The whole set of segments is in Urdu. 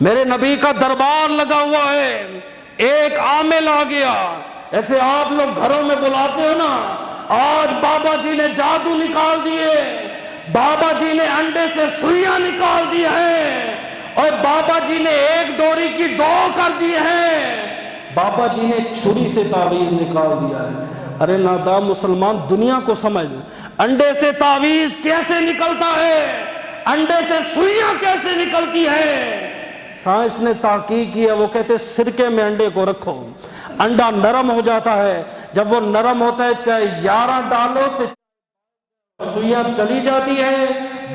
میرے نبی کا دربار لگا ہوا ہے، ایک عامل آ گیا، ایسے آپ لوگ گھروں میں بلاتے ہو نا، آج بابا جی نے جادو نکال دیے، بابا جی نے انڈے سے سوئیاں نکال دی ہیں، اور بابا جی نے ایک ڈوری کی دو کر دی ہیں، بابا جی نے چھری سے تعویذ نکال دیا ہے۔ ارے نادام مسلمان، دنیا کو سمجھ، انڈے سے تعویذ کیسے نکلتا ہے، انڈے سے سوئیاں کیسے نکلتی ہے؟ سائنس نے تحقیق کی ہے، وہ کہتے ہیں سرکے میں انڈے کو رکھو، انڈا نرم ہو جاتا ہے، جب وہ نرم ہوتا ہے چاہے 11 ڈالو تو سوئیاں چلی جاتی ہے،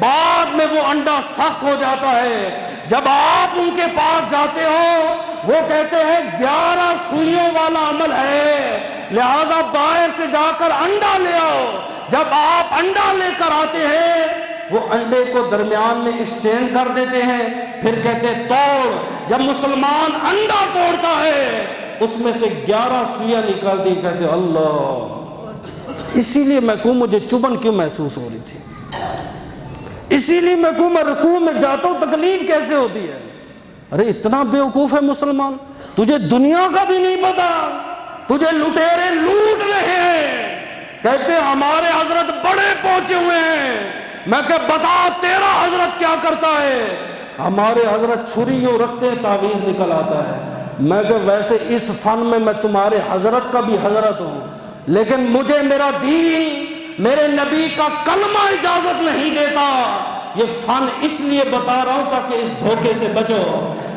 بعد میں وہ انڈا سخت ہو جاتا ہے۔ جب آپ ان کے پاس جاتے ہو وہ کہتے ہیں 11 سوئیوں والا عمل ہے، لہذا باہر سے جا کر انڈا لے آؤ۔ جب آپ انڈا لے کر آتے ہیں وہ انڈے کو درمیان میں ایکسچینج کر دیتے ہیں، پھر کہتے ہیں توڑ۔ جب مسلمان انڈا توڑتا ہے اس میں سے 11 سوئیاں نکالتی، کہتے ہیں اللہ۔ اسی لیے میں کہوں مجھے چبھن کیوں محسوس ہو رہی تھی، اسی لیے میں کہوں میں رکوع میں جاتا ہوں تکلیف کیسے ہوتی ہے۔ ارے اتنا بیوقوف ہے مسلمان، تجھے دنیا کا بھی نہیں پتا، تجھے لٹیرے لوٹ رہے ہیں، کہتے ہمارے حضرت بڑے پہنچے ہوئے ہیں۔ میں کہ بتا تیرا حضرت کیا کرتا ہے؟ ہمارے حضرت چھری یوں رکھتے ہیں تعویذ نکل آتا ہے۔ میں کہ ویسے اس فن میں تمہارے حضرت کا بھی حضرت ہوں، لیکن مجھے میرا دین، میرے نبی کا کلمہ اجازت نہیں دیتا۔ یہ فن اس لیے بتا رہا ہوں تاکہ اس دھوکے سے بچو۔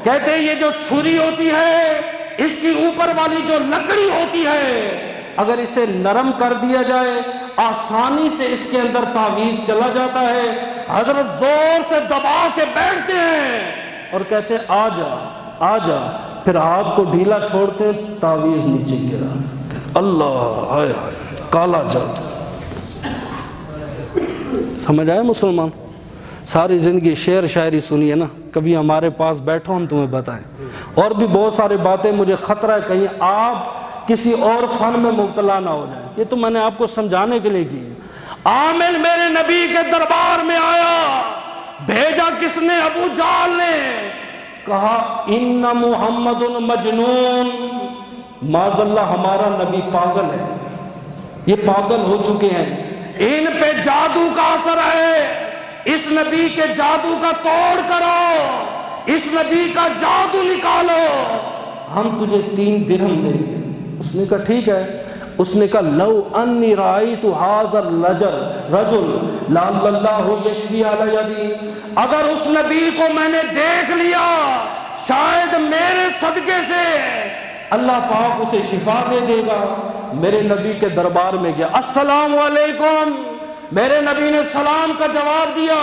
کہتے ہیں یہ جو چھری ہوتی ہے اس کی اوپر والی جو لکڑی ہوتی ہے اگر اسے نرم کر دیا جائے آسانی سے اس کے اندر تعویذ چلا جاتا ہے۔ حضرت زور سے دبا کے بیٹھتے ہیں اور کہتے ہیں آ جا آ جا، پھر ہاتھ کو ڈھیلا چھوڑتے تعویذ نیچے گرا، اللہ ہائے ہائے کالا جادو۔ سمجھ آئے مسلمان؟ ساری زندگی شعر شاعری سنی ہے نا، کبھی ہمارے پاس بیٹھو ہم تمہیں بتائیں۔ اور بھی بہت ساری باتیں، مجھے خطرہ ہے کہیں آپ کسی اور فن میں مبتلا نہ ہو جائیں، یہ تو میں نے آپ کو سمجھانے کے لیے کی۔ عامل میرے نبی کے دربار میں آیا، بھیجا کس نے؟ ابو جہل نے، کہا ان محمد مجنون، معاذ اللہ ہمارا نبی پاگل ہے، یہ پاگل ہو چکے ہیں، ان پہ جادو کا اثر ہے، اس نبی کے جادو کا توڑ کرو، اس نبی کا جادو نکالو، ہم تجھے 3 درہم دیں گے۔ اس نے کہا ٹھیک ہے۔ اس نے کہا لو انی رأیت ھذا الرجل لعل اللہ یشفی علی یدی، اگر اس نبی کو میں نے دیکھ لیا شاید میرے صدقے سے اللہ پاک اسے شفا دے دے گا۔ میرے نبی کے دربار میں گیا، السلام علیکم، میرے نبی نے سلام کا جواب دیا۔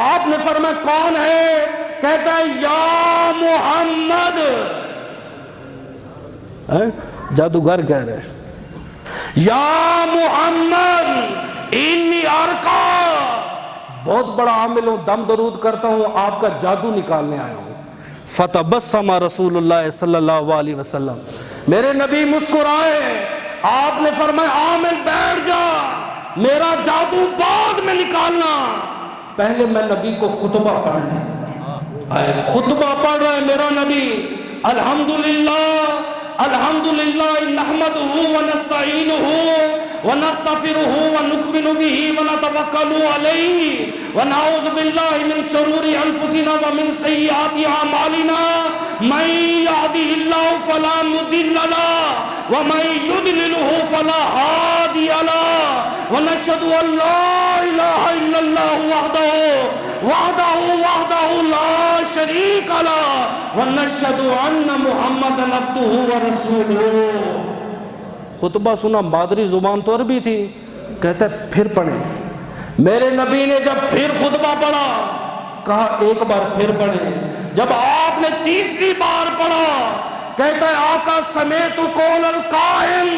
آپ نے فرمایا کون ہے؟ کہتا ہے یا محمد، جادوگر کہہ رہے یا محمد انی ارقا، بہت بڑا عامل ہوں، دم درود کرتا ہوں، آپ کا جادو نکالنے آیا ہوں۔ فتبسم رسول اللہ صلی اللہ علیہ وسلم، میرے نبی مسکرائے۔ آپ نے فرمایا عامل بیٹھ جا، میرا جادو بعد میں نکالنا، پہلے میں نبی کو خطبہ پڑھنے دوں۔ خطبہ پڑھ رہا ہے میرا نبی، الحمدللہ الحمدللہ نحمدہ ونستعینہ ونستغفرہ ونؤمن بہ ونتوکل علیہ ونعوذ باللہ من شرور انفسنا ومن سیئات اعمالنا، من یہدہ اللہ فلا مضل لہ ومن یضلل فلا ہادی لہ، ونشہد ان لا الہ الا اللہ وحدہ لا شریک لہ، ونشہد ان محمدا عبدہ ورسولہ۔ خطبہ سنا، مادری زبان تو عربی تھی، کہتا ہے پھر پڑھیں۔ میرے نبی نے جب پھر خطبہ پڑھا، کہا ایک بار پھر پڑھیں۔ جب آپ نے 3ری بار پڑھا، کہتا ہے آقا سمیت قول الکاہن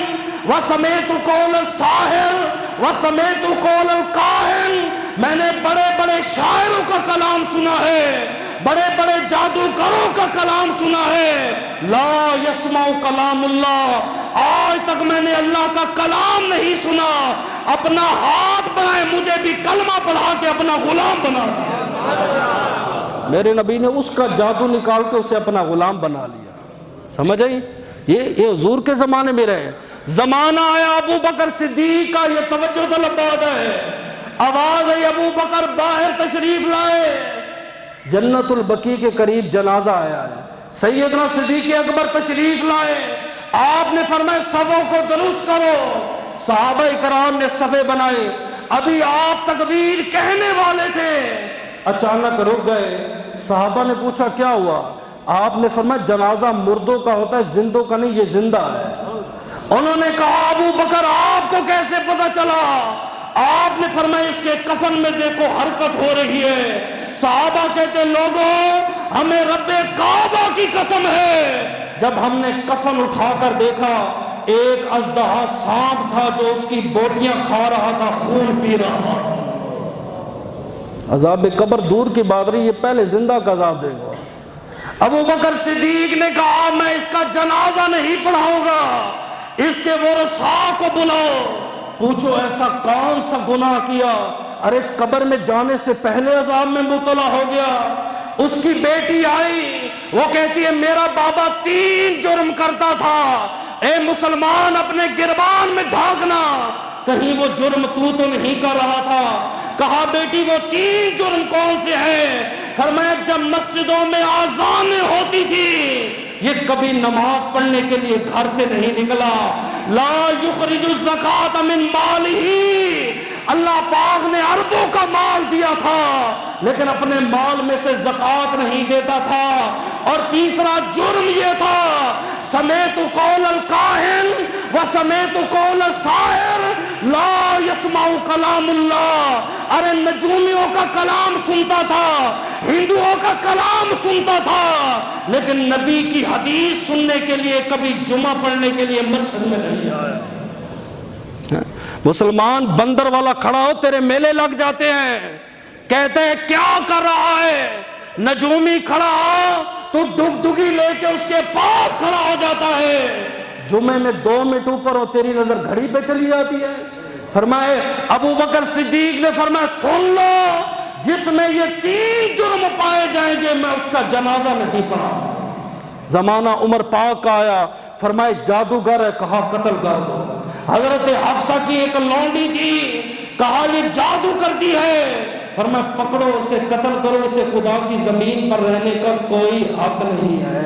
وسمیت قول الساحر وسمیت قول الکاہن، میں نے بڑے بڑے شاعروں کا کلام سنا ہے، بڑے بڑے جادوگروں کا کلام سنا ہے، لا یسمع کلام اللہ، آج تک میں نے اللہ کا کلام نہیں سنا۔ اپنا ہاتھ بنائے، مجھے بھی کلمہ پڑھا کے اپنا غلام بنا دیا۔ میرے نبی نے اس کا جادو نکال کے اسے اپنا غلام بنا لیا. سمجھ آئی؟ یہ حضور کے زمانے میں رہے. زمانہ آیا ابو بکر صدیق کا، یہ توجہ طلب بات ہے. آواز ہے ابو بکر باہر تشریف لائے. جنت البقیع کے قریب جنازہ آیا ہے. سیدنا صدیق اکبر تشریف لائے. آپ نے فرمایا صفوں کو درست کرو. صحابہ کرام نے صفے بنائے. ابھی آپ تکبیر کہنے والے تھے، اچانک رک گئے. صحابہ نے پوچھا کیا ہوا؟ آپ نے فرمایا جنازہ مردوں کا ہوتا ہے، زندوں کا نہیں، یہ زندہ ہے. انہوں نے کہا ابو بکر آپ کو کیسے پتا چلا؟ آپ نے فرمایا اس کے کفن میں دیکھو حرکت ہو رہی ہے. صحابہ کہتے لوگوں ہمیں رب کعبہ کی قسم ہے، جب ہم نے کفن اٹھا کر دیکھا ایک اژدہا سانپ تھا جو اس کی بوٹیاں کھا رہا تھا، خون پی رہا. عذاب قبر دور کی بات رہی، یہ پہلے زندہ کا عذاب دے گا. ابو بکر صدیق نے کہا میں اس کا جنازہ نہیں پڑھاؤں گا، اس کے ورثاء کو بلاؤ، پوچھو ایسا کون سا گناہ کیا؟ ارے قبر میں جانے سے پہلے عذاب میں مبتلا ہو گیا. اس کی بیٹی آئی، وہ کہتی ہے میرا بابا 3 جرم کرتا تھا. اے مسلمان اپنے گربان میں جھانکنا، کہیں وہ جرم تو نہیں کر رہا تھا. کہا بیٹی وہ 3 جرم کون سے ہیں؟ فرمایا جب مسجدوں میں آذانیں ہوتی تھی یہ کبھی نماز پڑھنے کے لیے گھر سے نہیں نکلا. لا یخرج الزکاۃ من مالہ، اللہ پاک نے اربوں کا مال دیا تھا لیکن اپنے مال میں سے زکوٰۃ نہیں دیتا تھا. اور تیسرا جرم یہ تھا سمیت قول الکاہن و سمیت قول الساحر لا یسمع کلام اللہ. ارے نجومیوں کا کلام سنتا تھا، ہندوؤں کا کلام سنتا تھا، لیکن نبی کی حدیث سننے کے لیے کبھی جمعہ پڑھنے کے لیے مسجد میں نہیں آیا. مسلمان بندر والا کھڑا ہو تیرے میلے لگ جاتے ہیں، کہتے ہیں کیا کر رہا ہے؟ نجومی کھڑا ہو تو ڈگ ڈگی لے کے اس کے پاس کھڑا ہو جاتا ہے. جمعے میں 2 منٹ اوپر ہو تیری نظر گھڑی پہ چلی جاتی ہے. فرمائے ابو بکر صدیق نے فرمایا سن لو، جس میں یہ 3 جرم پائے جائیں گے میں اس کا جنازہ نہیں پڑھا. زمانہ عمر پاک کا آیا، فرمائے جادوگر ہے، کہا قتل کر دو. حضرت حفصہ کی ایک لونڈی تھی، کہا یہ جادو کرتی ہے، فرمایا پکڑو اسے قتل کرو، اسے خدا کی زمین پر رہنے کا کوئی حق نہیں ہے.